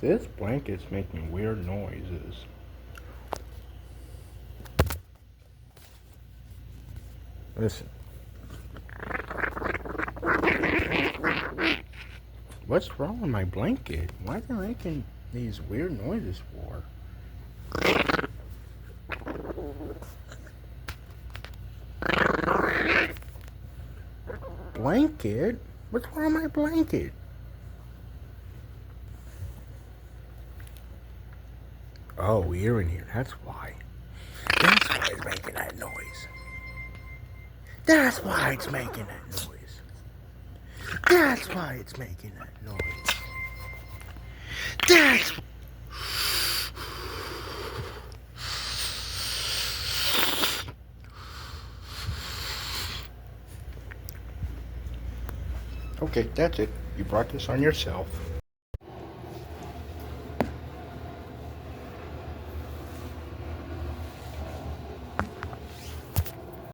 This blanket's making weird noises. Listen. What's wrong with my blanket? Why is it making these weird noises for? Blanket? What's wrong with my blanket? Oh, you're in here. That's why. That's why it's making that noise. That's why it's making that noise. That's why it's making that noise. That's. Okay, that's it. You brought this on yourself.